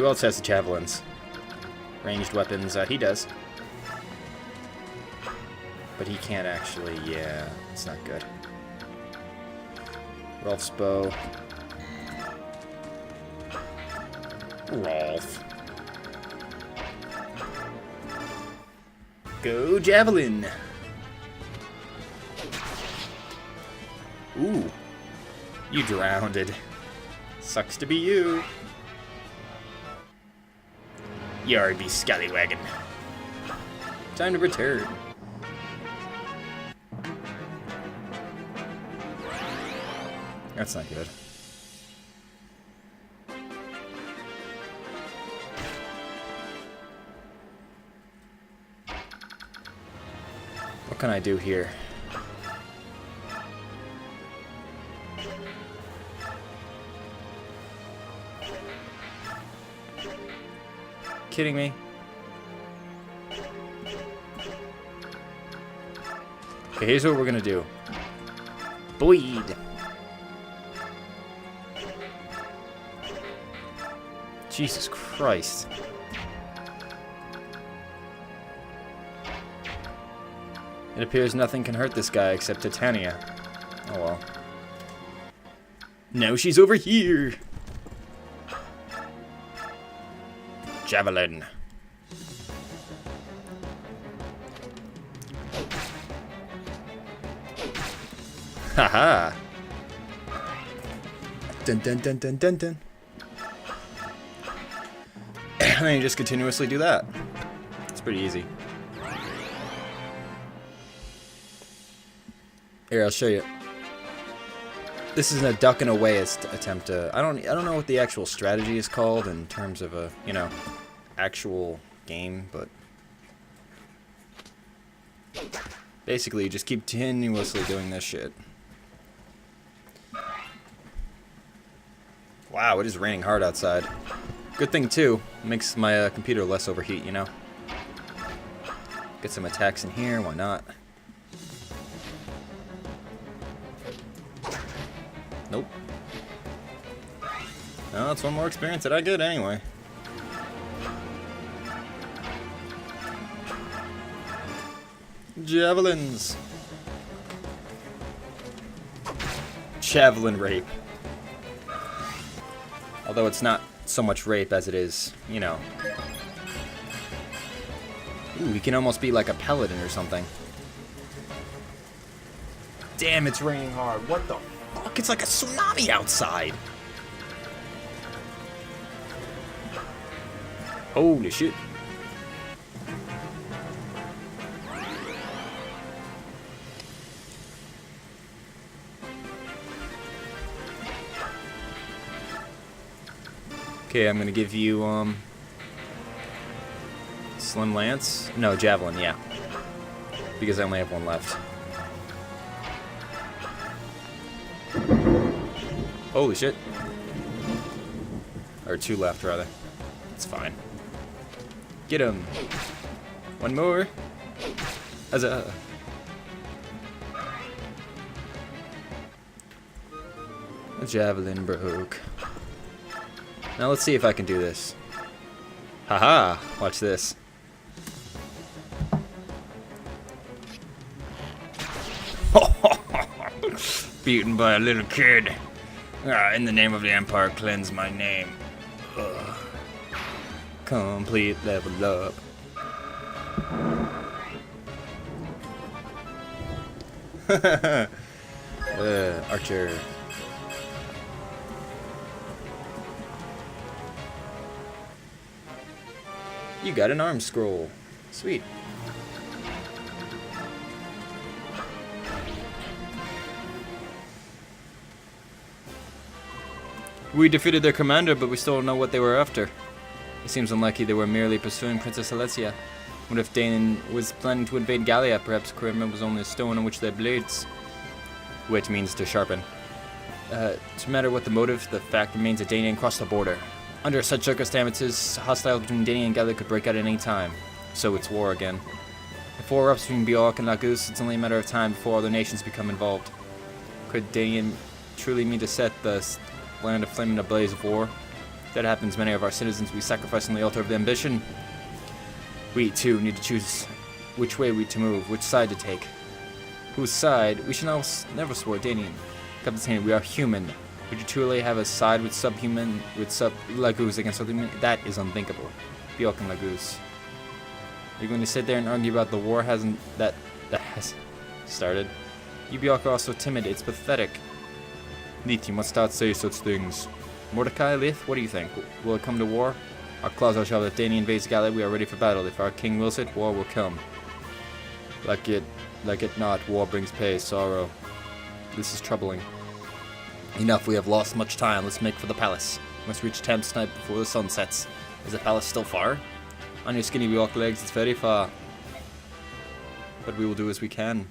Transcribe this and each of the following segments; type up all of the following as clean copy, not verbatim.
Who else has the javelins? Ranged weapons, he does. But he can't actually, yeah, it's not good. Rolf's bow. Rolf. Go javelin! Ooh. You drowned. Sucks to be you. Yarby scallywaggin. Time to return. That's not good. What can I do here? Kidding me? Okay, here's what we're gonna do. Bleed. Jesus Christ. It appears nothing can hurt this guy except Titania. Oh well. Now she's over here. Javelin. Haha. Dun dun dun dun dun dun. And then you just continuously do that. It's pretty easy. Here, I'll show you. This is a duck and away attempt to. I don't know what the actual strategy is called in terms of a, you know, actual game, but basically you just keep continuously doing this shit. Wow, it is raining hard outside. Good thing too, makes my computer less overheat, you know. Get some attacks in here, why not? Nope. No, that's one more experience that I get anyway. Javelins. Javelin rape. Although it's not so much rape as it is, you know. Ooh, he can almost be like a paladin or something. Damn, it's raining hard. What the fuck? It's like a tsunami outside. Holy shit. Okay, I'm gonna give you, Slim Lance? No, Javelin, yeah. Because I only have one left. Holy shit. Or two left, rather. It's fine. Get him. One more. Huzzah. The javelin broke. Now let's see if I can do this. Haha! Watch this. Beaten by a little kid. In the name of the Empire, cleanse my name. Ugh. Complete level up. Archer. You got an arm scroll. Sweet. We defeated their commander, but we still don't know what they were after. It seems unlikely they were merely pursuing Princess Alesia. What if Danon was planning to invade Gallia? Perhaps equipment was only a stone on which their blades... Which means to sharpen. No matter what the motive, the fact remains that Danon crossed the border. Under such circumstances, hostiles between Danon and Gallia could break out at any time. So it's war again. If war erupts between Bjork and Lagos, it's only a matter of time before other nations become involved. Could Danon truly mean to set the land aflame in a blaze of war? If that happens, many of our citizens will be sacrificed on the altar of ambition. We, too, need to choose which way to move, which side to take. Whose side? We should never swore Danian. Captain Tane, we are human. Would you truly have a side with subhuman, with Laguz against subhuman? That is unthinkable. Bjork and Laguz. Are you going to sit there and argue about the war that has started? You Bjork are also timid. It's pathetic. Neith, you must not say such things. Mordecai, Lith, what do you think? Will it come to war? Our claws are shall if Dany invades Gallia, we are ready for battle. If our king wills it, war will come. Like it not, war brings pain, sorrow. This is troubling. Enough, we have lost much time. Let's make for the palace. We must reach Thames tonight before the sun sets. Is the palace still far? On your skinny Bjork legs, it's very far. But we will do as we can.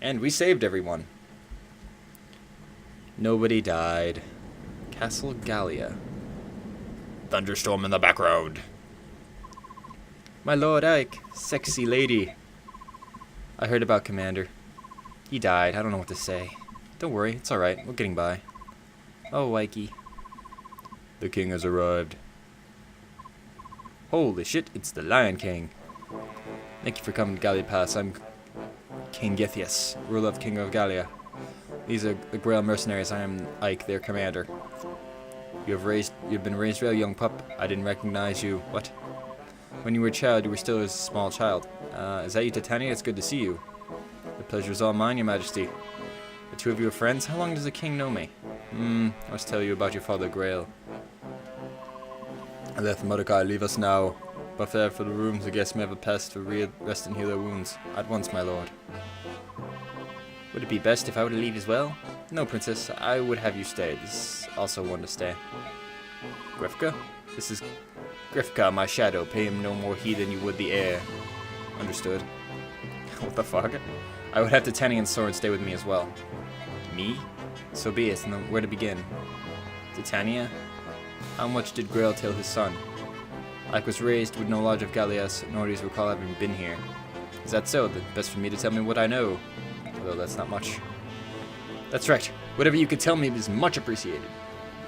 And we saved everyone. Nobody died. Castle Gallia. Thunderstorm in the background. My Lord Ike, sexy lady. I heard about Commander. He died. I don't know what to say. Don't worry, it's alright. We're getting by. Oh, Ikey. The king has arrived. Holy shit, it's the Lion King. Thank you for coming to Gallia Pass. I'm King Gethius, ruler of King of Gallia. These are the Grail mercenaries. I am Ike, their commander. You've been raised well, young pup. I didn't recognize you. What? When you were a child, you were still a small child. Is that you, Titania? It's good to see you. The pleasure is all mine, your majesty. The two of you are friends? How long does the king know me? I must tell you about your father, Grail. Let Mordecai leave us now. Buffet for the rooms, the guests may have a pass to rest and heal their wounds. At once, my lord. Would it be best if I were to leave as well? No, princess, I would have you stay. This is also one to stay. Grifka? This is Grifka, my shadow. Pay him no more heed than you would the air. Understood. What the fuck? I would have Titanian's sword stay with me as well. Me? So be it, and where to begin? Titania? How much did Grail tell his son? Ike was raised with no knowledge of Gallias, nor do you recall having been here. Is that so? Then best for me to tell me what I know. Although that's not much. That's right. Whatever you could tell me is much appreciated.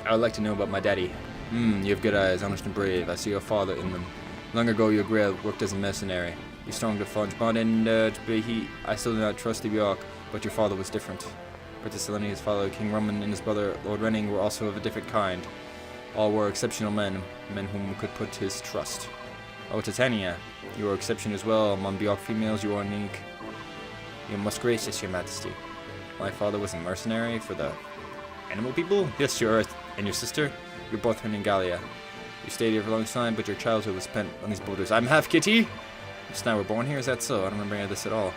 I would like to know about my daddy. You have good eyes, honest and brave. I see your father in them. Long ago, your Grail worked as a mercenary. He's strong to forge bond, and I still do not trust the Bjork, but your father was different. Princess Selene, his father, King Roman, and his brother, Lord Renning, were also of a different kind. All were exceptional men whom could put his trust. Oh, Titania, you are exception as well. Among Bjork females, you are unique. You are most gracious, your majesty. My father was a mercenary for the animal people? Yes, you are, and your sister? You're both in Gallia. You stayed here for a long time, but your childhood was spent on these borders. I'm half Kitty! Just now we're born here, is that so? I don't remember any of this at all.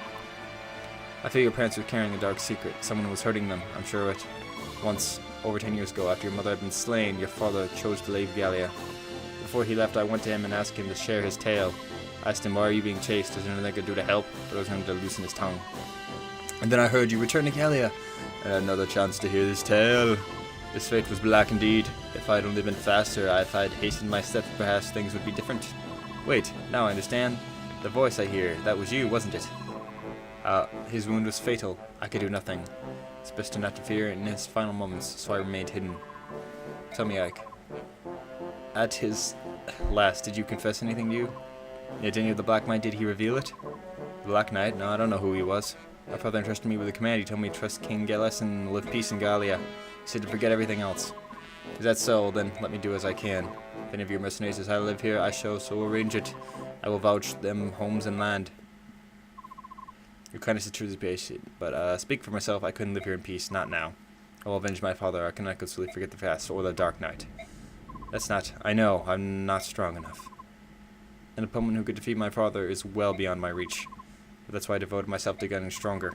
I feel your parents were carrying a dark secret. Someone was hurting them, I'm sure of it. Once, over 10 years ago, after your mother had been slain, your father chose to leave Gallia. Before he left, I went to him and asked him to share his tale. I asked him, why are you being chased? Is there anything I could do to help? But I was going to loosen his tongue. And then I heard you return to Gallia. I had another chance to hear this tale. This fate was black indeed. If I had only been faster, if I had hastened my steps, perhaps things would be different. Wait, now I understand. The voice I hear, that was you, wasn't it? His wound was fatal. I could do nothing. It's best to not interfere in his final moments, so I remained hidden. Tell me, Ike. At his last, did you confess anything to you? Did any of the Black Knight, did he reveal it? The Black Knight? No, I don't know who he was. My father entrusted me with a command. He told me to trust King Gellas and live peace in Gallia. He said to forget everything else. Is that so? Then let me do as I can. If any of your mercenaries desire to live here, I shall so arrange it. I will vouch them homes and land. Your kindness is truly patient, but speak for myself, I couldn't live here in peace, not now. I will avenge my father, I cannot conceivably forget the past, or the Dark Knight. That's not, I know, I'm not strong enough. An opponent who could defeat my father is well beyond my reach, but that's why I devoted myself to getting stronger.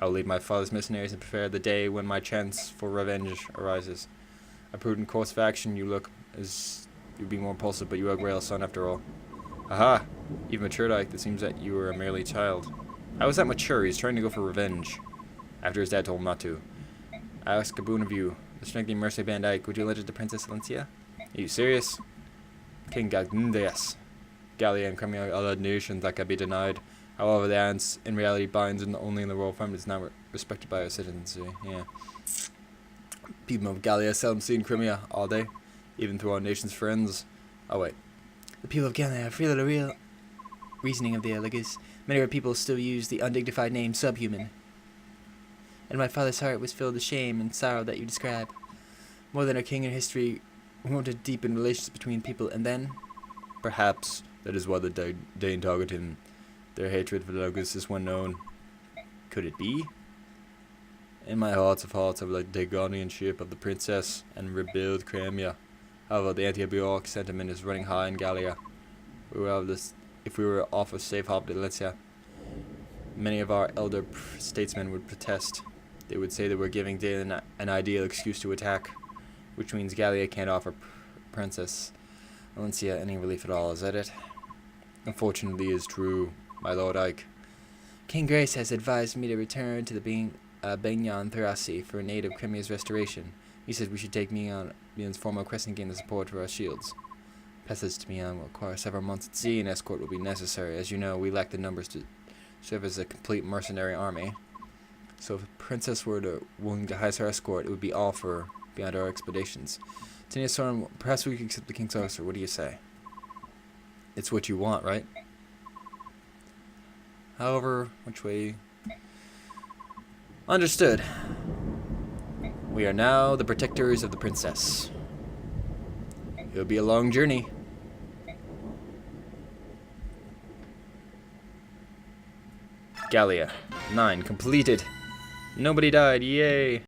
I will lead my father's mercenaries and prepare the day when my chance for revenge arises. A prudent course of action, you look as you'd be more impulsive, but you are Grail's son after all. Aha! You've matured, Ike, it seems that you were a merely child. How is that mature? He's trying to go for revenge. After his dad told him not to. I ask a boon of you. The strengthening mercy band Ike, would you let it to Princess Valencia? Are you serious? King Gagnes. Gallia and coming other nations that can be denied. However, the alliance in reality binds only in the royal family is not respected by our citizenry. Yeah. People of Gallia seldom see in Crimea all day, even through our nation's friends. Oh wait. The people of Gallia feel the real reasoning of the Agrsn. Many of our people still use the undignified name subhuman. And my father's heart was filled with shame and sorrow that you describe. More than a king in history wanted to deepen relations between people, and then... Perhaps that is why the Dane targeted him. Their hatred for the Agrsn is one known. Could it be? In my heart of hearts, I would like to take guardianship of the princess and rebuild Crimea. However, the anti-Bjork sentiment is running high in Gallia. If we were off a safe harbor to Letia, many of our elder statesmen would protest. They would say that we're giving Dane an ideal excuse to attack, which means Gallia can't offer Princess Valencia any relief at all, is that it? Unfortunately, it is true, my Lord Ike. King Grace has advised me to return to the Benyan Therasi for an aid of Crimea's restoration. He said we should take Mion's former crescent gain the support for our shields. Passage to Mion will require several months at sea, and escort will be necessary. As you know, we lack the numbers to serve as a complete mercenary army. So if a princess were willing to hire her escort, it would be all for beyond our expeditions. Tanya Soren, perhaps we could accept the king's officer. What do you say? It's what you want, right? However, which way? Understood. We are now the protectors of the princess. It'll be a long journey. Gallia. 9 completed. Nobody died. Yay.